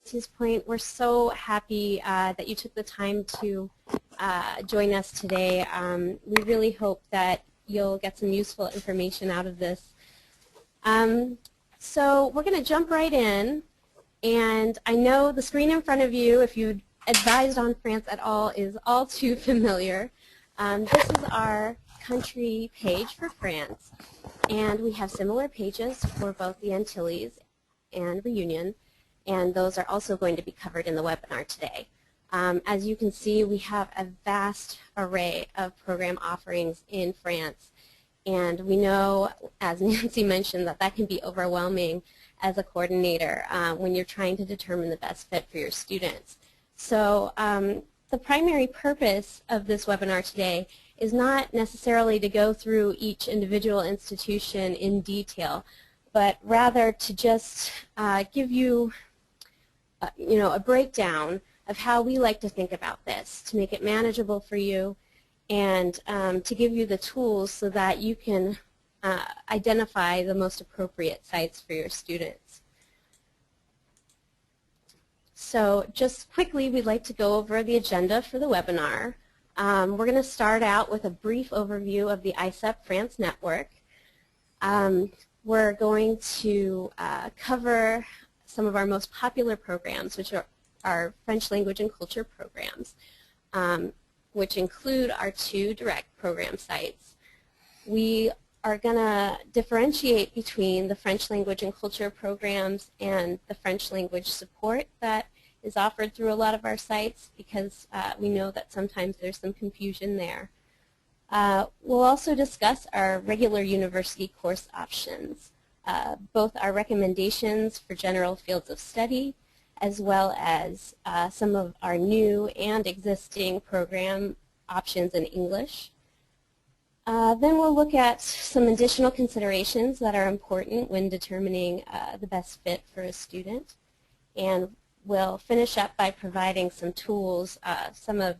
Nancy's point, we're so happy that you took the time to join us today. We really hope that you'll get some useful information out of this. So we're going to jump right in, and I know the screen in front of you, if you advised on France at all, is all too familiar. This is our country page for France, and we have similar pages for both the Antilles and Reunion, and those are also going to be covered in the webinar today. As you can see, we have a vast array of program offerings in France, and we know, as Nancy mentioned, that that can be overwhelming as a coordinator when you're trying to determine the best fit for your students. So the primary purpose of this webinar today is not necessarily to go through each individual institution in detail, but rather to just give you, a breakdown of how we like to think about this, to make it manageable for you, and to give you the tools so that you can identify the most appropriate sites for your students. So just quickly, we'd like to go over the agenda for the webinar. We're going to start out with a brief overview of the ICEP France network. We're going to cover some of our most popular programs, which are our French language and culture programs, which include our 2 direct program sites. We are going to differentiate between the French language and culture programs and the French language support that is offered through a lot of our sites, because we know that sometimes there's some confusion there. We'll also discuss our regular university course options, both our recommendations for general fields of study, as well as some of our new and existing program options in English. Then we'll look at some additional considerations that are important when determining the best fit for a student. And we'll finish up by providing some tools, some of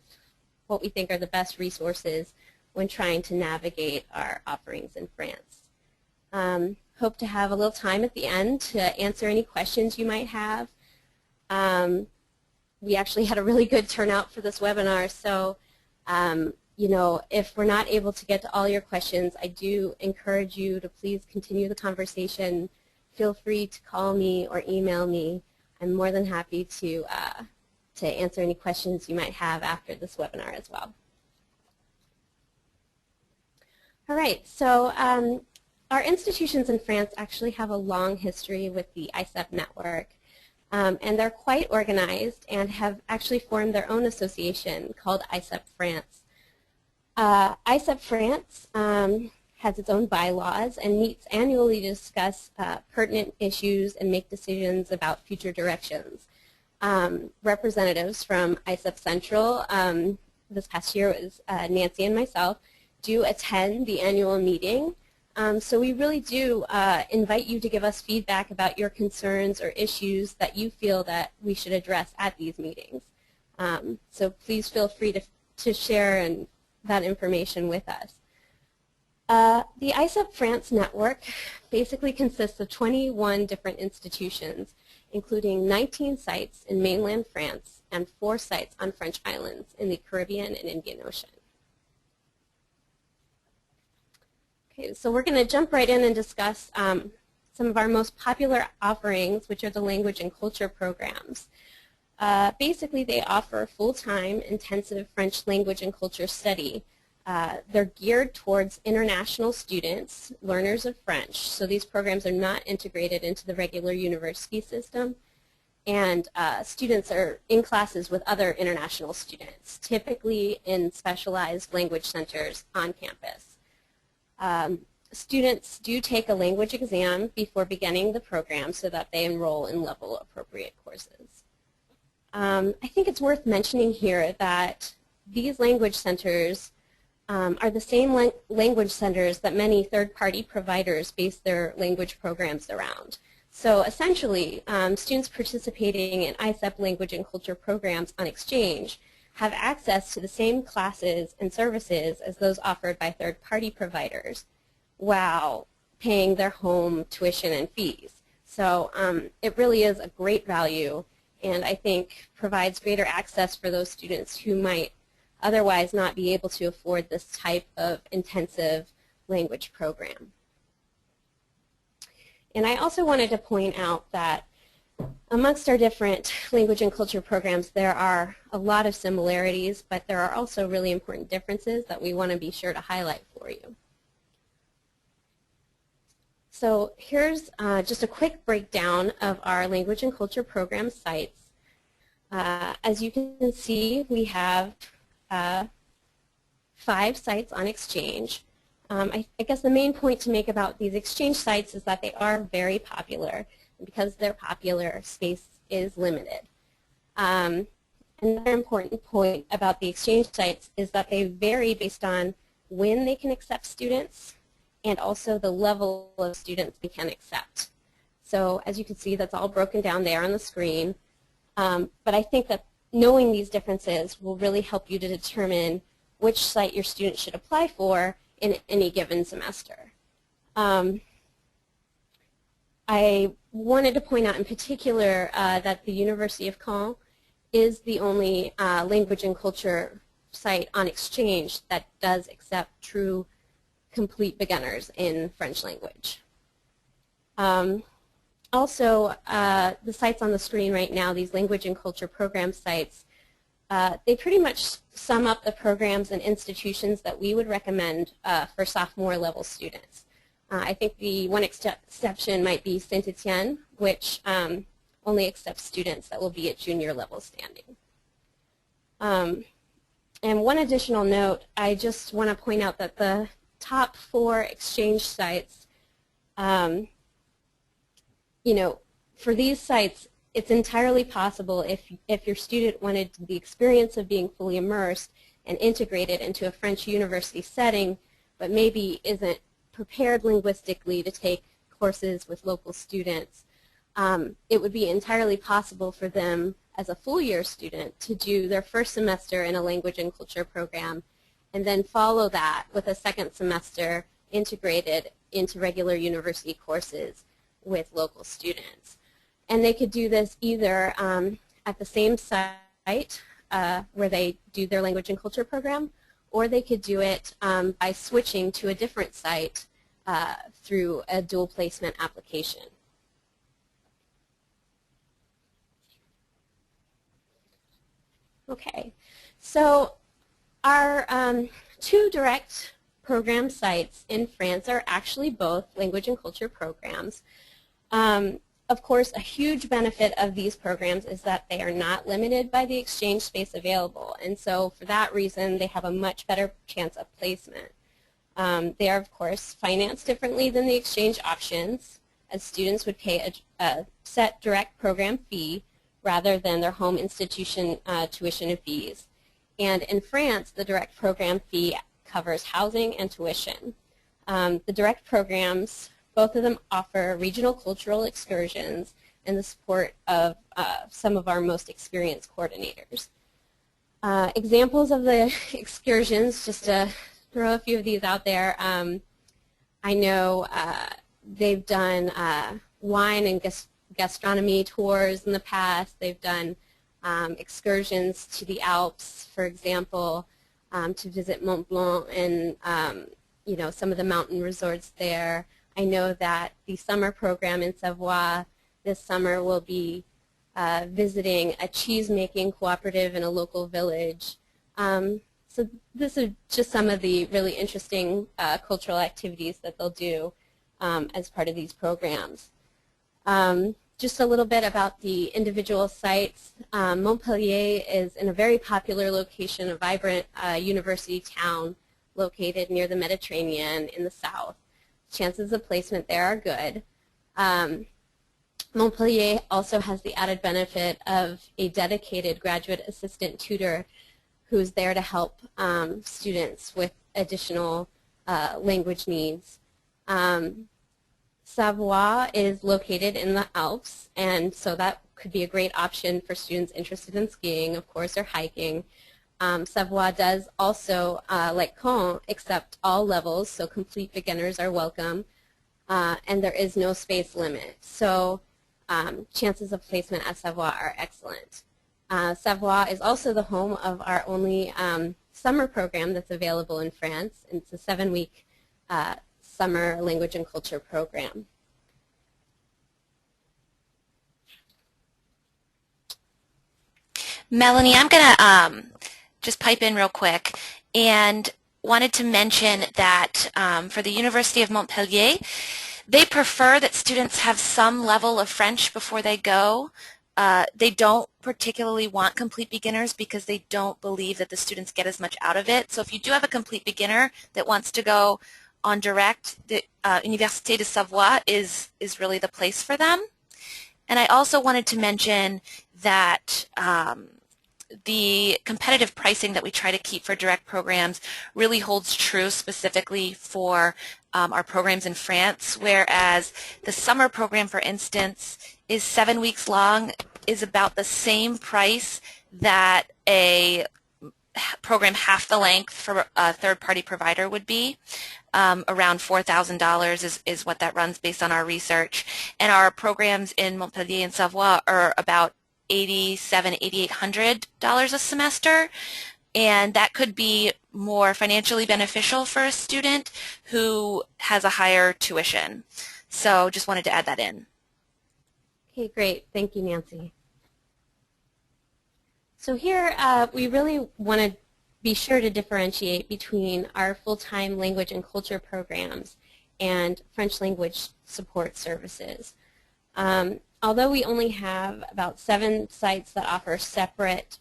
what we think are the best resources when trying to navigate our offerings in France. Hope to have a little time at the end to answer any questions you might have. We actually had a really good turnout for this webinar, so if we're not able to get to all your questions, I do encourage you to please continue the conversation. Feel free to call me or email me. I'm more than happy to answer any questions you might have after this webinar as well. All right, so our institutions in France actually have a long history with the ICEP network, and they're quite organized and have actually formed their own association called ICEP France. ICEP France has its own bylaws and meets annually to discuss pertinent issues and make decisions about future directions. Representatives from ICEP Central, this past year was Nancy and myself, do attend the annual meeting. So we really do invite you to give us feedback about your concerns or issues that you feel that we should address at these meetings. So please feel free to share that information with us. The ICEP France network basically consists of 21 different institutions, including 19 sites in mainland France and 4 sites on French islands in the Caribbean and Indian Ocean. Okay, so we're going to jump right in and discuss some of our most popular offerings, which are the language and culture programs. Basically, they offer full-time intensive French language and culture study. They're geared towards international students, learners of French, so these programs are not integrated into the regular university system, and students are in classes with other international students, typically in specialized language centers on campus. Students do take a language exam before beginning the program so that they enroll in level-appropriate courses. I think it's worth mentioning here that these language centers are the same language centers that many third-party providers base their language programs around. So essentially, students participating in ICEP language and culture programs on exchange have access to the same classes and services as those offered by third-party providers while paying their home tuition and fees. So it really is a great value and I think provides greater access for those students who might otherwise not be able to afford this type of intensive language program. And I also wanted to point out that amongst our different language and culture programs, there are a lot of similarities, but there are also really important differences that we want to be sure to highlight for you. So here's just a quick breakdown of our language and culture program sites. As you can see, we have 5 sites on Exchange. I guess the main point to make about these Exchange sites is that they are very popular. And because they're popular, space is limited. Another important point about the Exchange sites is that they vary based on when they can accept students and also the level of students they can accept. So as you can see, that's all broken down there on the screen. But I think that knowing these differences will really help you to determine which site your student should apply for in any given semester. I wanted to point out in particular that the University of Caen is the only language and culture site on Exchange that does accept true complete beginners in French language. Also, the sites on the screen right now, these language and culture program sites, they pretty much sum up the programs and institutions that we would recommend for sophomore level students. I think the one exception might be Saint-Étienne, which only accepts students that will be at junior level standing. And one additional note, I just want to point out that the top 4 Exchange sites, you know, for these sites, it's entirely possible if your student wanted the experience of being fully immersed and integrated into a French university setting, but maybe isn't prepared linguistically to take courses with local students, it would be entirely possible for them as a full year student to do their first semester in a language and culture program and then follow that with a second semester integrated into regular university courses with local students. And they could do this either at the same site where they do their language and culture program, or they could do it by switching to a different site through a dual placement application. Okay, so our 2 direct program sites in France are actually both language and culture programs. Of course, a huge benefit of these programs is that they are not limited by the Exchange space available, and so for that reason they have a much better chance of placement. They are, of course, financed differently than the Exchange options, as students would pay a set direct program fee rather than their home institution tuition and fees. And in France, the direct program fee covers housing and tuition. The direct programs, both of them offer regional cultural excursions and the support of some of our most experienced coordinators. Examples of the excursions, just to throw a few of these out there, I know they've done wine and gastronomy tours in the past. They've done excursions to the Alps, for example, to visit Mont Blanc and you know, some of the mountain resorts there. I know that the summer program in Savoie this summer will be visiting a cheese-making cooperative in a local village. So this is just some of the really interesting cultural activities that they'll do as part of these programs. Just a little bit about the individual sites. Montpellier is in a very popular location, a vibrant university town located near the Mediterranean in the south. Chances of placement there are good. Montpellier also has the added benefit of a dedicated graduate assistant tutor who's there to help students with additional language needs. Savoie is located in the Alps, and so that could be a great option for students interested in skiing, of course, or hiking. Savoie does also, like Caen, accept all levels, so complete beginners are welcome, and there is no space limit. So chances of placement at Savoie are excellent. Savoie is also the home of our only summer program that's available in France. It's a 7-week summer language and culture program. Melanie, I'm going to just pipe in real quick and wanted to mention that for the University of Montpellier, they prefer that students have some level of French before they go. They don't particularly want complete beginners because they don't believe that the students get as much out of it. So if you do have a complete beginner that wants to go on direct, the Université de Savoie is really the place for them. And I also wanted to mention that the competitive pricing that we try to keep for direct programs really holds true specifically for our programs in France, whereas the summer program, for instance, is 7 weeks long, is about the same price that a program half the length for a third-party provider would be. Around $4,000 is what that runs based on our research. And our programs in Montpellier and Savoie are about $8,700, $8,800 a semester, and that could be more financially beneficial for a student who has a higher tuition. So just wanted to add that in. Okay, great. Thank you, Nancy. So here we really want to be sure to differentiate between our full-time language and culture programs and French language support services. Although we only have about 7 sites that offer separate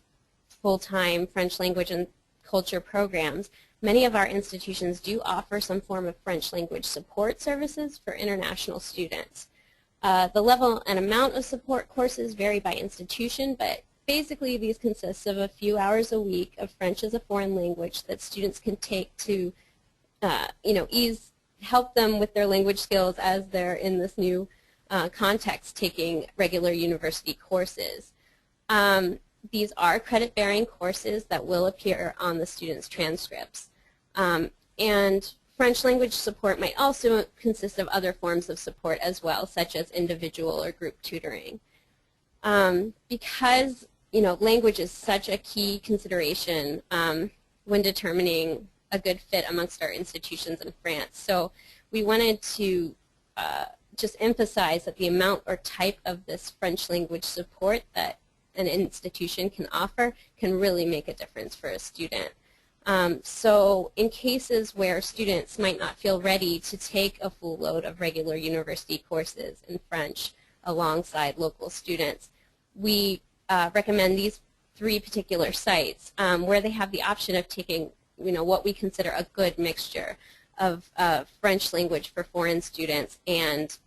full-time French language and culture programs, many of our institutions do offer some form of French language support services for international students. The level and amount of support courses vary by institution, but basically these consist of a few hours a week of French as a foreign language that students can take to help them with their language skills as they're in this new context taking regular university courses. These are credit-bearing courses that will appear on the students' transcripts. And French language support might also consist of other forms of support as well, such as individual or group tutoring. Because language is such a key consideration when determining a good fit amongst our institutions in France. So we wanted to just emphasize that the amount or type of this French language support that an institution can offer can really make a difference for a student. So in cases where students might not feel ready to take a full load of regular university courses in French alongside local students, we recommend these 3 particular sites where they have the option of taking what we consider a good mixture of French language for foreign students and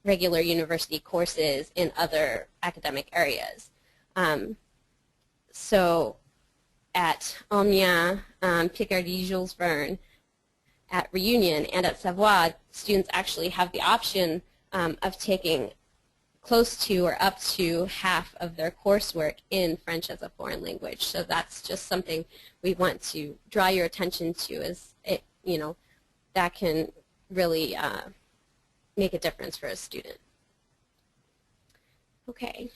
regular university courses in other academic areas. So at Amiens, Picardie, Jules Verne, at Reunion, and at Savoie, students actually have the option of taking close to or up to half of their coursework in French as a foreign language. So that's just something we want to draw your attention to, as it, that can really make a difference for a student. Okay.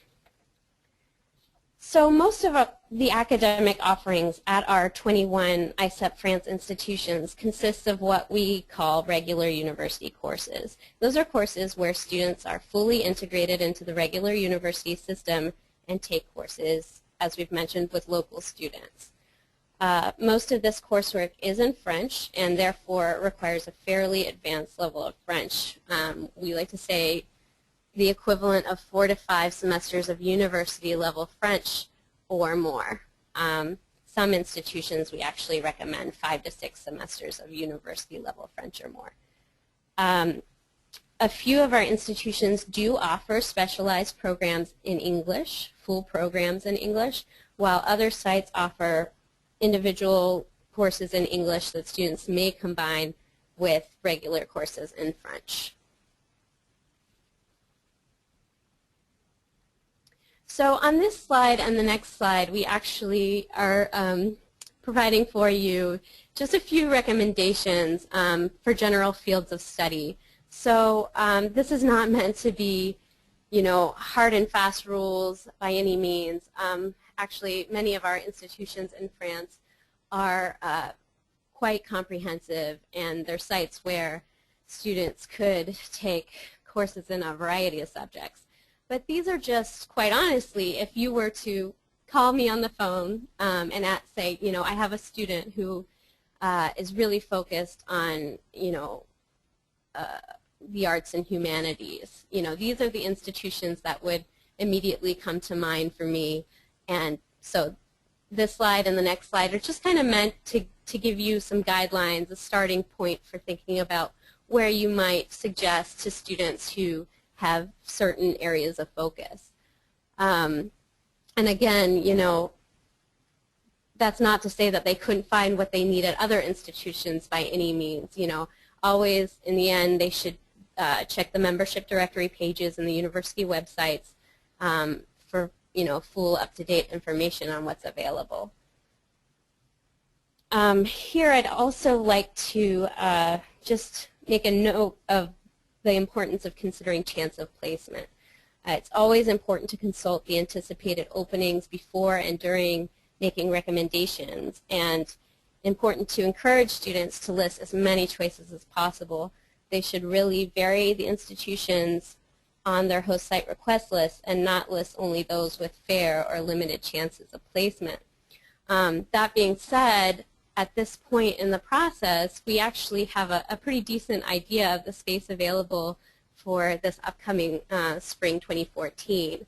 So most of the academic offerings at our 21 ICEP France institutions consist of what we call regular university courses. Those are courses where students are fully integrated into the regular university system and take courses, as we've mentioned, with local students. Most of this coursework is in French and therefore requires a fairly advanced level of French. We like to say the equivalent of 4 to 5 semesters of university level French or more. Some institutions we actually recommend 5 to 6 semesters of university level French or more. A few of our institutions do offer specialized programs in English, full programs in English, while other sites offer individual courses in English that students may combine with regular courses in French. So on this slide and the next slide, we actually are providing for you just a few recommendations for general fields of study. So this is not meant to be hard and fast rules by any means. Actually, many of our institutions in France are quite comprehensive, and they're sites where students could take courses in a variety of subjects. But these are just, quite honestly, if you were to call me on the phone and say, I have a student who is really focused on, the arts and humanities. These are the institutions that would immediately come to mind for me. And so this slide and the next slide are just kind of meant to give you some guidelines, a starting point for thinking about where you might suggest to students who have certain areas of focus. And again, that's not to say that they couldn't find what they need at other institutions by any means. Always, in the end, they should check the membership directory pages and the university websites for full up-to-date information on what's available. Here I'd also like to just make a note of the importance of considering chance of placement. It's always important to consult the anticipated openings before and during making recommendations, and important to encourage students to list as many choices as possible. They should really vary the institutions on their host site request list and not list only those with fair or limited chances of placement. That being said, at this point in the process, we actually have a pretty decent idea of the space available for this upcoming spring 2014.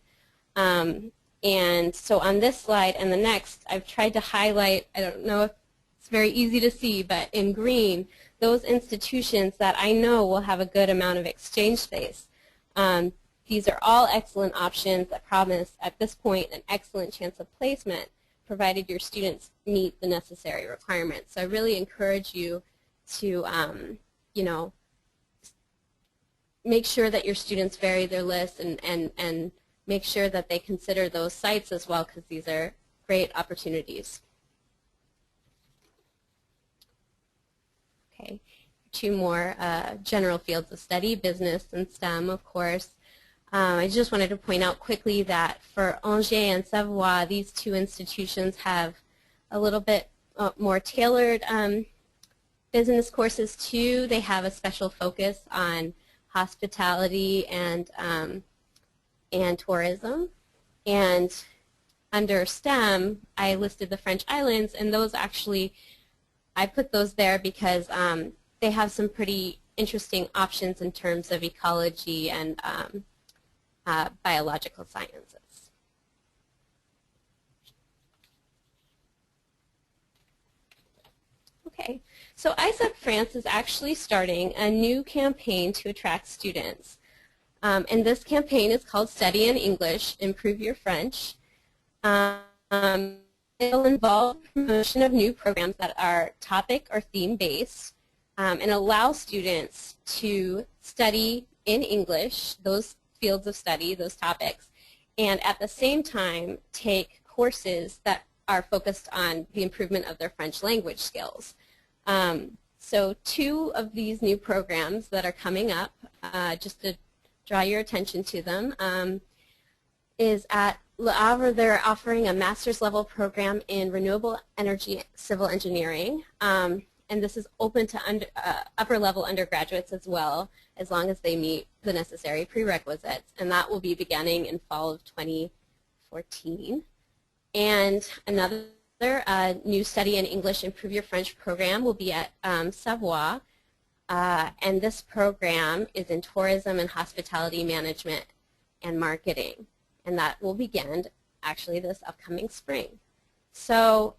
And so on this slide and the next, I've tried to highlight, I don't know if it's very easy to see, but in green, those institutions that I know will have a good amount of exchange space. These are all excellent options that promise, at this point, an excellent chance of placement, provided your students meet the necessary requirements. So I really encourage you to, make sure that your students vary their lists and make sure that they consider those sites as well, because these are great opportunities. Okay, two more general fields of study, business and STEM, of course. I just wanted to point out quickly that for Angers and Savoie, these two institutions have a little bit more tailored business courses too. They have a special focus on hospitality and tourism. And under STEM, I listed the French islands, and those actually, I put those there because they have some pretty interesting options in terms of ecology and biological sciences. Okay, so ISEP France is actually starting a new campaign to attract students. And this campaign is called Study in English, Improve Your French. It'll involve promotion of new programs that are topic or theme based and allow students to study in English, those fields of study, those topics, and at the same time take courses that are focused on the improvement of their French language skills. So two of these new programs that are coming up, just to draw your attention to them, is at Le Havre. They're offering a master's level program in renewable energy civil engineering, and this is open to upper level undergraduates as well, as long as they meet the necessary prerequisites, and that will be beginning in fall of 2014. And another new Study in English, Improve Your French program will be at Savoie, and this program is in tourism and hospitality management and marketing, and that will begin actually this upcoming spring. So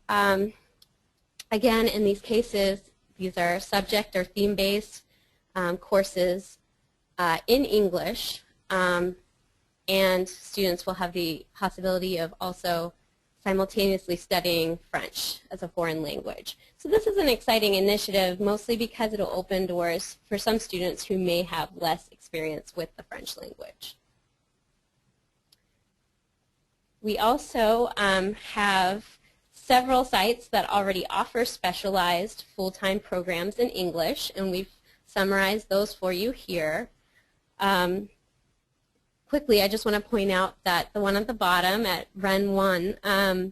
again, in these cases, these are subject or theme-based courses in English, and students will have the possibility of also simultaneously studying French as a foreign language. So this is an exciting initiative, mostly because it will open doors for some students who may have less experience with the French language. We also have several sites that already offer specialized full-time programs in English, and we've summarized those for you here. quickly, I just want to point out that the one at the bottom at Ren 1, the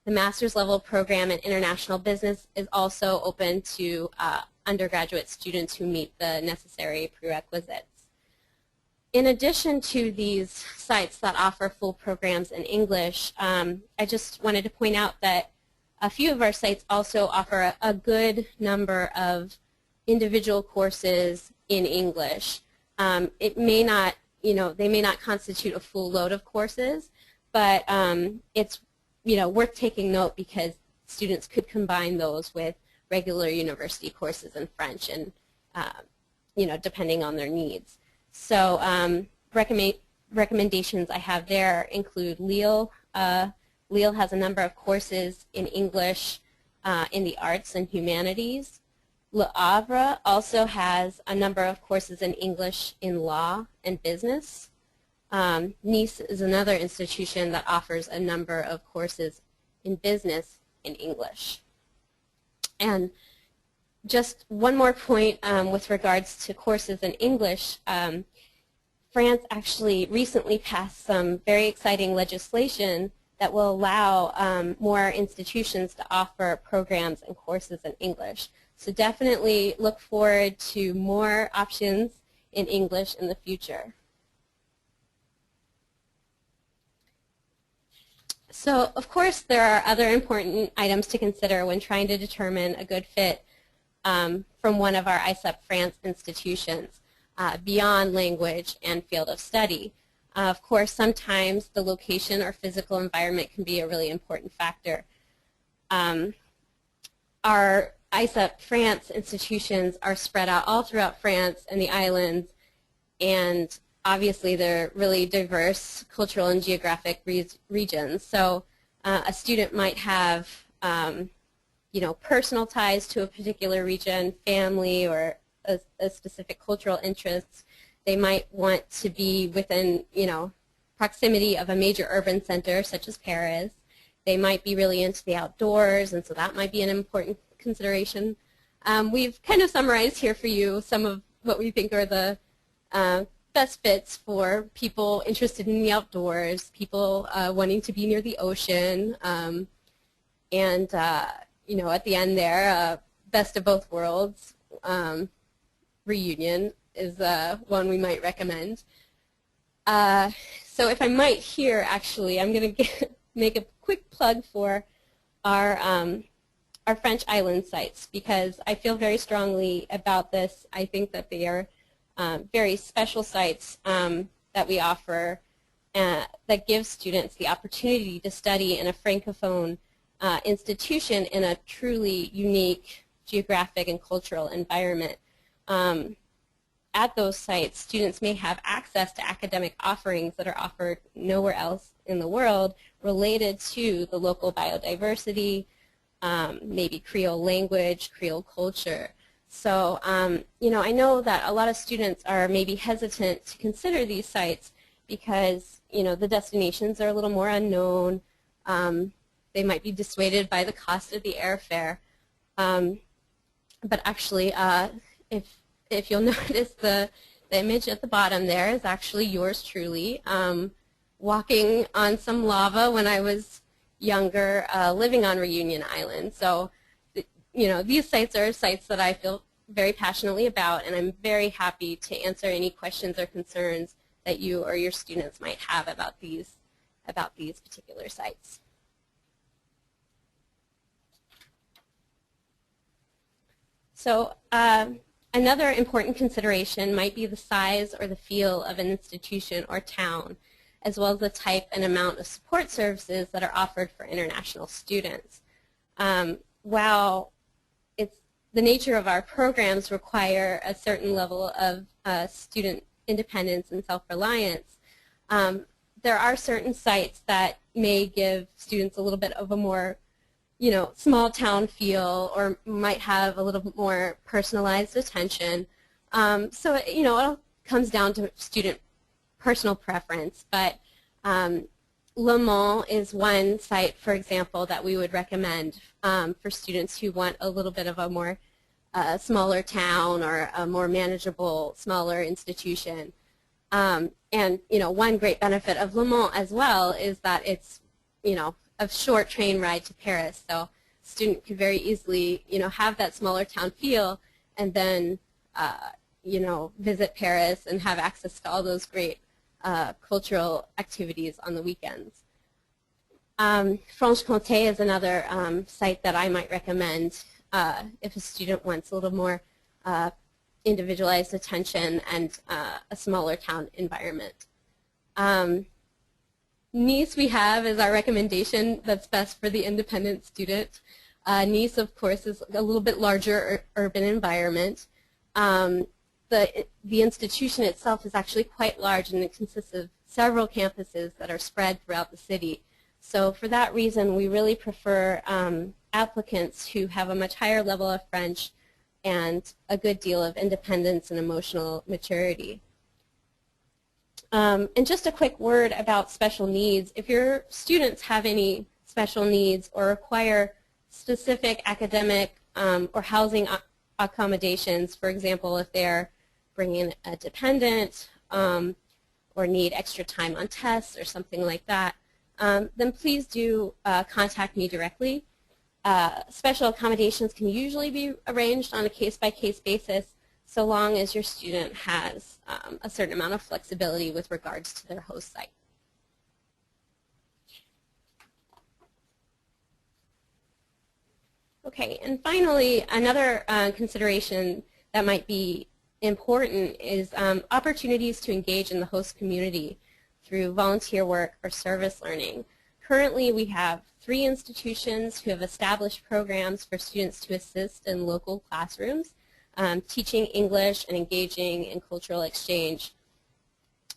master's level program in international business is also open to undergraduate students who meet the necessary prerequisites. In addition to these sites that offer full programs in English, I just wanted to point out that a few of our sites also offer a good number of individual courses in English. It may not, they may not constitute a full load of courses, but it's worth taking note because students could combine those with regular university courses in French and, depending on their needs. So recommendations I have there include Lille. Lille has a number of courses in English in the arts and humanities. Le Havre also has a number of courses in English in law and business. Nice is another institution that offers a number of courses in business in English. And just one more point with regards to courses in English. France actually recently passed some very exciting legislation that will allow more institutions to offer programs and courses in English. So definitely look forward to more options in English in the future. So, of course, there are other important items to consider when trying to determine a good fit from one of our ICEP France institutions beyond language and field of study. Of course, sometimes the location or physical environment can be a really important factor. Our ICEP France institutions are spread out all throughout France and the islands, and obviously they're really diverse cultural and geographic regions. So a student might have personal ties to a particular region, family, or a specific cultural interest. They might want to be within proximity of a major urban center such as Paris. They might be really into the outdoors, and so that might be an important consideration. We've kind of summarized here for you some of what we think are the best fits for people interested in the outdoors, people wanting to be near the ocean, and at the end there, best of both worlds reunion is one we might recommend. So if I might here, actually, I'm going to make a quick plug for our French island sites because I feel very strongly about this. I think that they are very special sites that we offer that give students the opportunity to study in a francophone institution in a truly unique geographic and cultural environment. At those sites, students may have access to academic offerings that are offered nowhere else in the world related to the local biodiversity, maybe Creole language, Creole culture. So, I know that a lot of students are maybe hesitant to consider these sites because, the destinations are a little more unknown. They might be dissuaded by the cost of the airfare. But actually, if you'll notice, the image at the bottom there is actually yours truly, walking on some lava when I was younger, living on Reunion Island. So, these sites are sites that I feel very passionately about, and I'm very happy to answer any questions or concerns that you or your students might have about these particular sites. So another important consideration might be the size or the feel of an institution or town, as well as the type and amount of support services that are offered for international students. While the nature of our programs require a certain level of student independence and self-reliance, there are certain sites that may give students a little bit of a more small town feel or might have a little bit more personalized attention. So, it all comes down to student personal preference. But Le Mans is one site, for example, that we would recommend for students who want a little bit of a more smaller town or a more manageable, smaller institution. And one great benefit of Le Mans as well is that it's a short train ride to Paris, so a student could very easily have that smaller town feel, and then visit Paris and have access to all those great cultural activities on the weekends. Franche-Comté is another site that I might recommend if a student wants a little more individualized attention and a smaller town environment. Nice we have as our recommendation that's best for the independent student. Nice, of course, is a little bit larger urban environment. The institution itself is actually quite large, and it consists of several campuses that are spread throughout the city. So for that reason, we really prefer applicants who have a much higher level of French and a good deal of independence and emotional maturity. And just a quick word about special needs. If your students have any special needs or require specific academic or housing accommodations, for example, if they're bringing a dependent or need extra time on tests or something like that, then please do contact me directly. Special accommodations can usually be arranged on a case-by-case basis, so long as your student has a certain amount of flexibility with regards to their host site. Okay, and finally, another consideration that might be important is opportunities to engage in the host community through volunteer work or service learning. Currently, we have 3 institutions who have established programs for students to assist in local classrooms, teaching English and engaging in cultural exchange.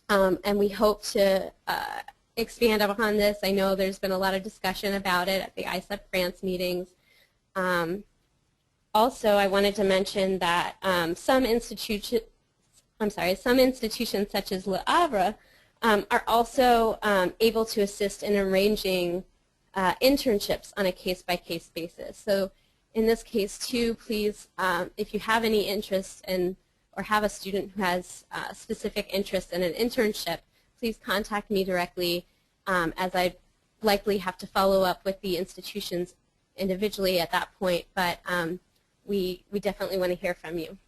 And we hope to expand upon this. I know there's been a lot of discussion about it at the ISEP France meetings. Also, I wanted to mention that some institutions such as Le Havre are also able to assist in arranging internships on a case-by-case basis. So in this case, too, please, if you have any interest in or have a student who has specific interest in an internship, please contact me directly, as I likely have to follow up with the institutions individually at that point, but we definitely want to hear from you.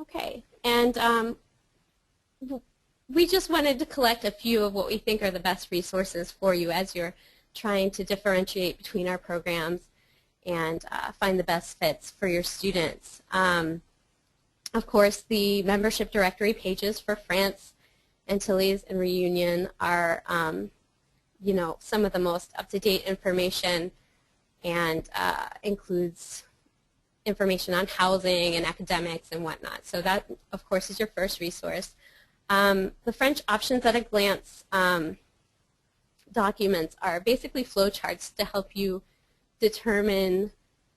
Okay, and we just wanted to collect a few of what we think are the best resources for you as you're trying to differentiate between our programs and find the best fits for your students. Of course, the membership directory pages for France, Antilles, and Reunion are some of the most up-to-date information, and includes information on housing and academics and whatnot. So that, of course, is your first resource. The French Options at a Glance documents are basically flowcharts to help you determine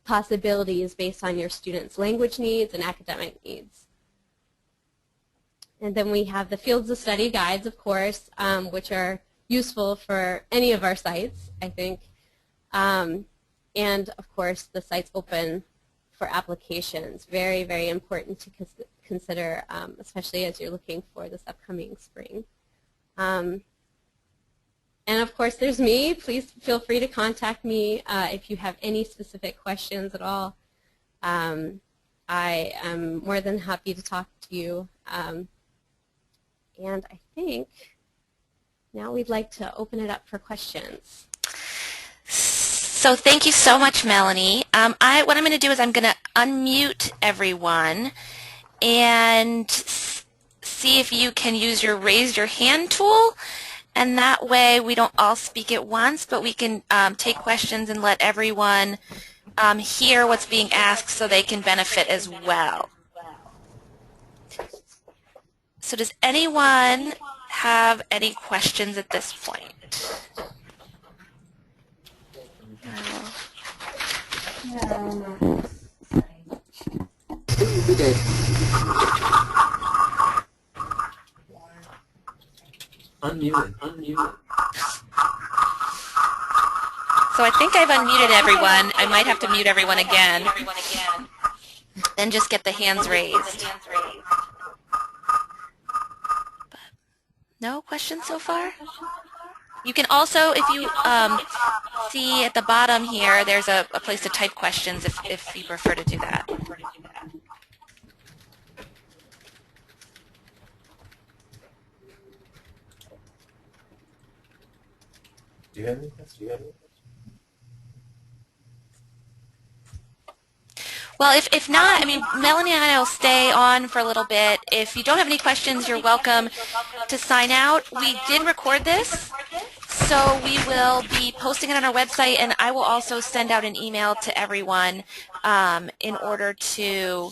possibilities based on your students' language needs and academic needs. And then we have the Fields of Study guides, of course, which are useful for any of our sites, I think. And, of course, the site's open for applications. Very, very important to consider, especially as you're looking for this upcoming spring. And of course, there's me. Please feel free to contact me if you have any specific questions at all. I am more than happy to talk to you. And I think now we'd like to open it up for questions. So thank you so much, Melanie. What I'm going to do is I'm going to unmute everyone and see if you can use your raise your hand tool, and that way we don't all speak at once, but we can take questions and let everyone hear what's being asked so they can benefit as well. So does anyone have any questions at this point? Unmuted. So I think I've unmuted everyone. I might have to mute everyone again. then just get the hands raised. No questions so far? You can also, if you see at the bottom here, there's a place to type questions if you prefer to do that. Do you have any questions? Well, if not, I mean, Melanie and I will stay on for a little bit. If you don't have any questions, you're welcome to sign out. We did record this, so we will be posting it on our website, and I will also send out an email to everyone in order to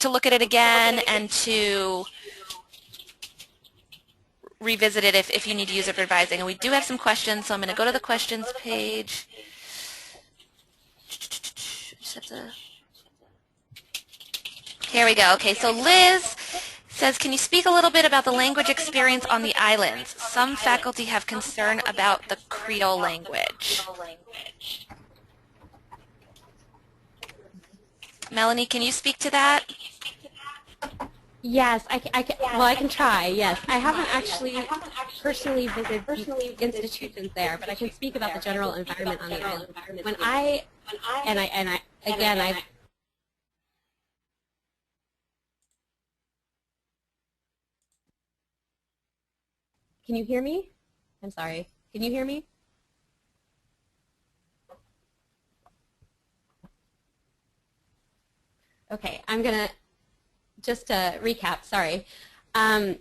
look at it again and to revisit it if you need to use it for advising. And we do have some questions, so I'm going to go to the questions page. Here we go. Okay, so Liz says, can you speak a little bit about the language experience on the islands? Some faculty have concern about the Creole language. Melanie, can you speak to that? Yes, well, I can try, yes. I haven't actually personally visited the institutions there, but I can speak about the general environment on the island. When again, can you hear me? I'm sorry. Can you hear me? Okay, I'm going to just recap, sorry. I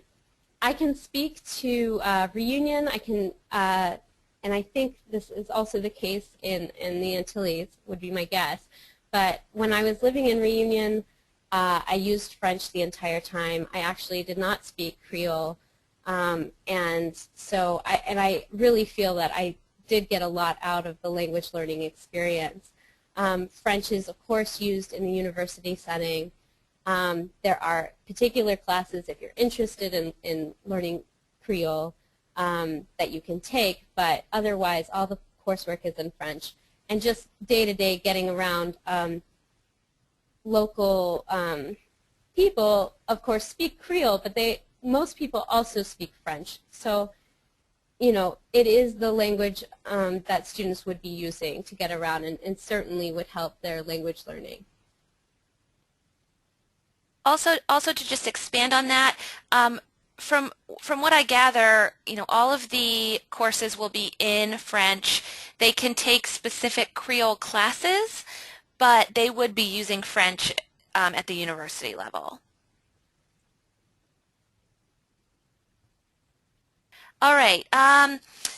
can speak to Reunion. I can, and I think this is also the case in the Antilles, would be my guess. But when I was living in Reunion, I used French the entire time. I actually did not speak Creole, and so I really feel that I did get a lot out of the language learning experience. French is, of course, used in the university setting. There are particular classes, if you're interested in learning Creole, that you can take, but otherwise all the coursework is in French. And just day-to-day getting around, local people, of course, speak Creole, but most people also speak French. So, you know, it is the language that students would be using to get around, and certainly would help their language learning. Also to just expand on that, from what I gather, you know, all of the courses will be in French. They can take specific Creole classes, but they would be using French at the university level. All right.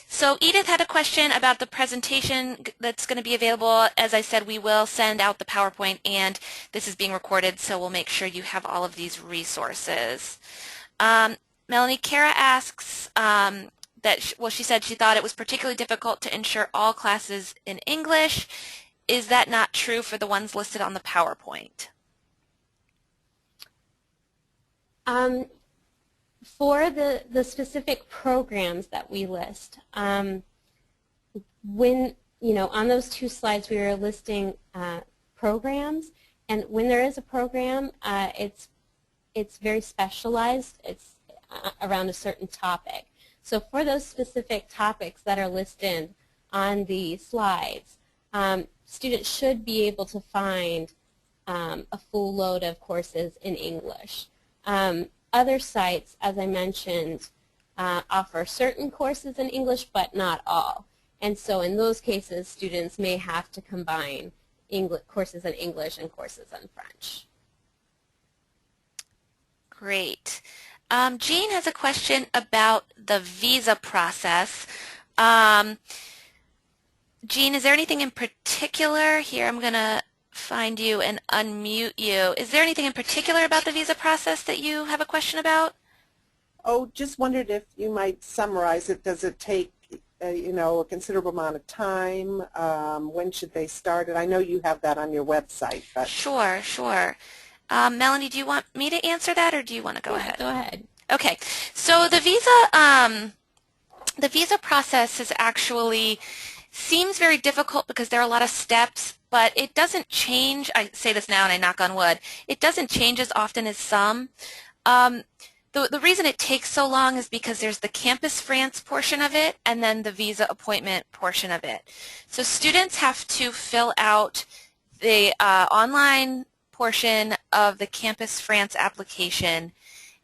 So Edith had a question about the presentation that's going to be available. As I said, we will send out the PowerPoint, and this is being recorded, so we'll make sure you have all of these resources. Melanie, Kara asks well, she said she thought it was particularly difficult to ensure all classes in English. Is that not true for the ones listed on the PowerPoint? For the specific programs that we list, when, you know, on those two slides we were listing programs, and when there is a program, it's very specialized. It's around a certain topic. So for those specific topics that are listed on the slides, students should be able to find a full load of courses in English. Other sites, as I mentioned, offer certain courses in English, but not all. And so in those cases, students may have to combine courses in English and courses in French. Great. Jean has a question about the visa process. Jean, is there anything in particular? Here, I'm going to find you and unmute you. Is there anything in particular about the visa process that you have a question about? Oh, just wondered if you might summarize it. Does it take, you know, a considerable amount of time? When should they start it? I know you have that on your website. But Sure, sure. Melanie, do you want me to answer that, or do you want to go ahead? Go ahead. Okay. So the visa process is actually seems very difficult because there are a lot of steps, but it doesn't change. I say this now and I knock on wood. It doesn't change as often as some. The reason it takes so long is because there's the Campus France portion of it and then the visa appointment portion of it. So students have to fill out the online portion of the Campus France application.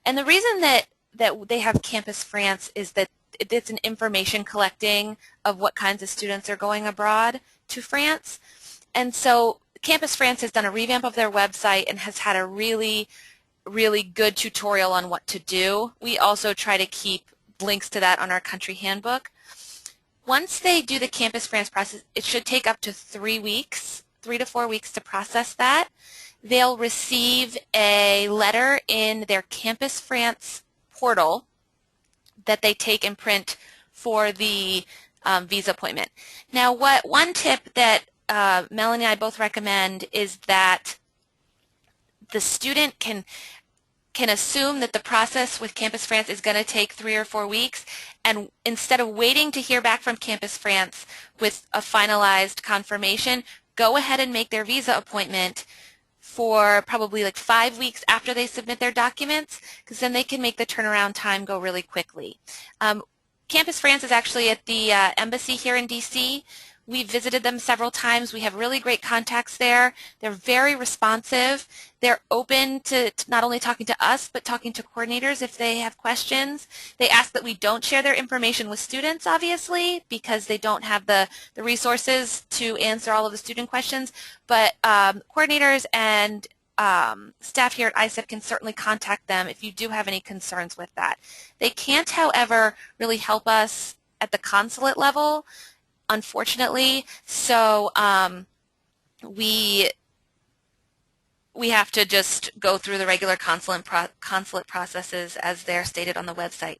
And the reason that they have Campus France is that it's an information collecting of what kinds of students are going abroad to France. And so Campus France has done a revamp of their website and has had a really good tutorial on what to do. We also try to keep links to that on our country handbook. Once they do the Campus France process, it should take up to 3 to 4 weeks to process that. They'll receive a letter in their Campus France portal that they take and print for the visa appointment. Now, one tip that Melanie and I both recommend is that the student can assume that the process with Campus France is going to take 3 or 4 weeks, and instead of waiting to hear back from Campus France with a finalized confirmation, go ahead and make their visa appointment for probably like 5 weeks after they submit their documents, because then they can make the turnaround time go really quickly. Campus France is actually at the embassy here in DC. We've visited them several times. We have really great contacts there. They're very responsive. They're open to not only talking to us, but talking to coordinators if they have questions. They ask that we don't share their information with students, obviously, because they don't have the resources to answer all of the student questions. But coordinators and staff here at ISEP can certainly contact them if you do have any concerns with that. They can't, however, really help us at the consulate level, unfortunately, so we have to just go through the regular consulate processes as they're stated on the website.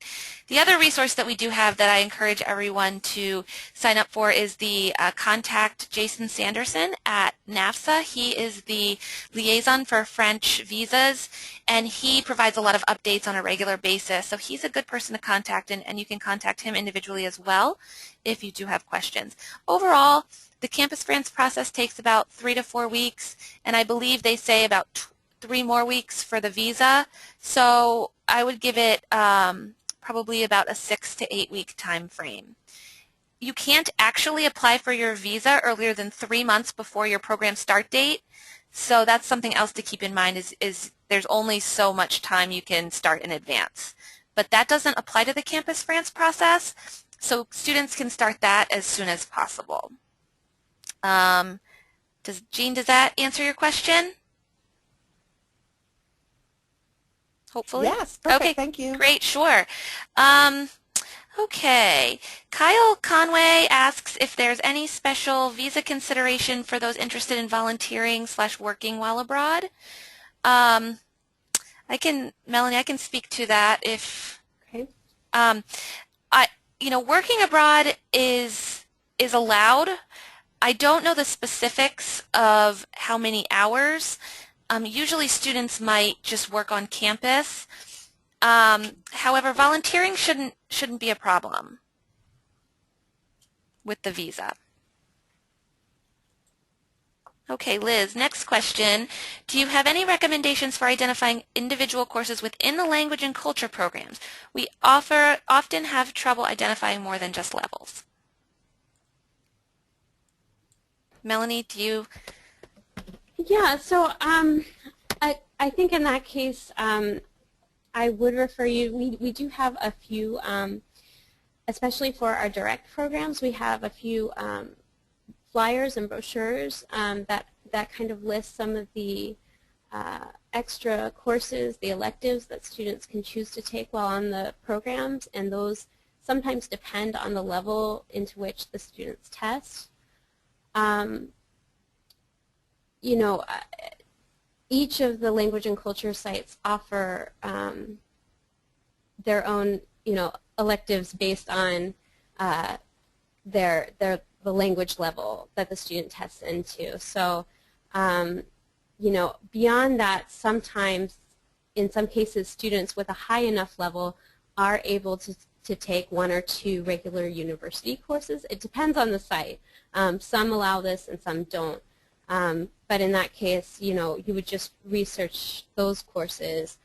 The other resource that we do have that I encourage everyone to sign up for is the contact Jason Sanderson at NAFSA. He is the liaison for French visas, and he provides a lot of updates on a regular basis. So he's a good person to contact, and you can contact him individually as well if you do have questions. Overall, the Campus France process takes about 3 to 4 weeks, and I believe they say about 3 more weeks for the visa. So I would give it probably about a 6 to 8 week time frame. You can't actually apply for your visa earlier than 3 months before your program start date. So that's something else to keep in mind is there's only so much time you can start in advance. But that doesn't apply to the Campus France process, so students can start that as soon as possible. Jean, does that answer your question? Hopefully. Yes, perfect. Okay, Thank you. Great, sure. Okay, Kyle Conway asks if there's any special visa consideration for those interested in volunteering / working while abroad. Melanie, I can speak to that if. Okay. Working abroad is allowed. I don't know the specifics of how many hours. Usually students might just work on campus. However, volunteering shouldn't be a problem with the visa. Okay, Liz, next question. Do you have any recommendations for identifying individual courses within the language and culture programs? We often have trouble identifying more than just levels. Melanie, do you? Yeah, so I think in that case, I would refer you, we do have a few, especially for our direct programs, we have a few flyers and brochures that kind of list some of the extra courses, the electives that students can choose to take while on the programs, and those sometimes depend on the level into which the students test. Each of the language and culture sites offer their own, electives based on the language level that the student tests into. So, beyond that, sometimes, in some cases, students with a high enough level are able to take 1 or 2 regular university courses. It depends on the site. Some allow this and some don't. But in that case, you know, you would just research those courses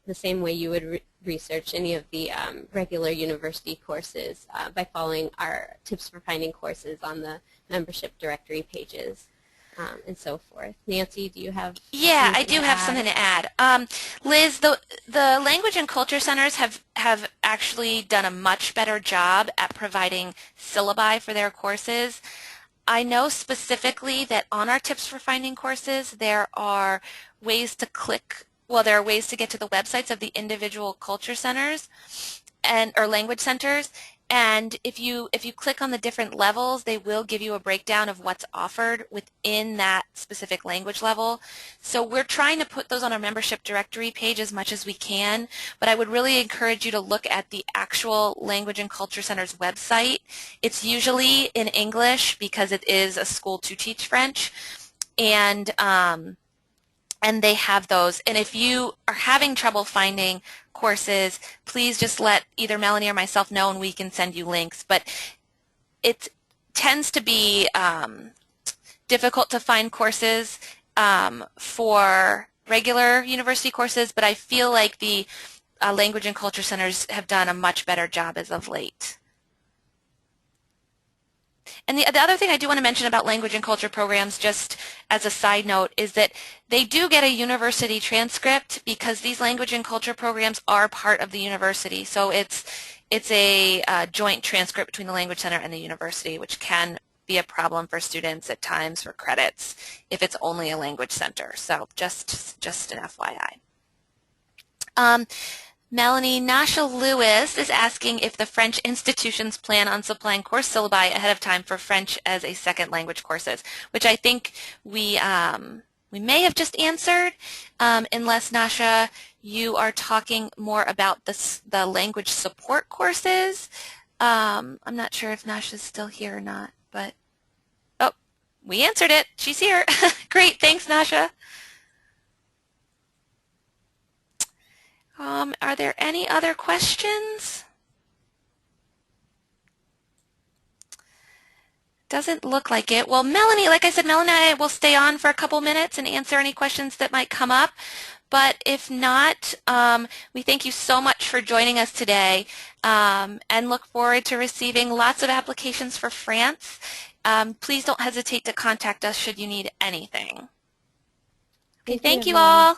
the same way you would research any of the regular university courses by following our Tips for Finding courses on the membership directory pages and so forth. Nancy, do you have Yeah, I anything do to have add? something to add. Liz, the language and culture centers have actually done a much better job at providing syllabi for their courses. I know specifically that on our Tips for Finding courses, there are ways to there are ways to get to the websites of the individual culture centers or language centers. And if you click on the different levels, they will give you a breakdown of what's offered within that specific language level. So we're trying to put those on our membership directory page as much as we can, but I would really encourage you to look at the actual Language and Culture Center's website. It's usually in English because it is a school to teach French, and they have those. And if you are having trouble finding courses, please just let either Melanie or myself know and we can send you links. But it tends to be difficult to find courses for regular university courses, but I feel like the Language and Culture Centers have done a much better job as of late. And the other thing I do want to mention about language and culture programs, just as a side note, is that they do get a university transcript because these language and culture programs are part of the university. So it's a joint transcript between the Language Center and the university, which can be a problem for students at times for credits if it's only a language center. So just an FYI. Melanie, Nasha Lewis is asking if the French institutions plan on supplying course syllabi ahead of time for French as a second language courses, which I think we may have just answered, unless, Nasha, you are talking more about the language support courses. I'm not sure if Nasha's still here or not, but, oh, we answered it. She's here. Great. Thanks, Nasha. Are there any other questions? Doesn't look like it. Well, Melanie, like I said, Melanie and I will stay on for a couple minutes and answer any questions that might come up. But if not, we thank you so much for joining us today and look forward to receiving lots of applications for France. Please don't hesitate to contact us should you need anything. Okay, thank you everyone. all.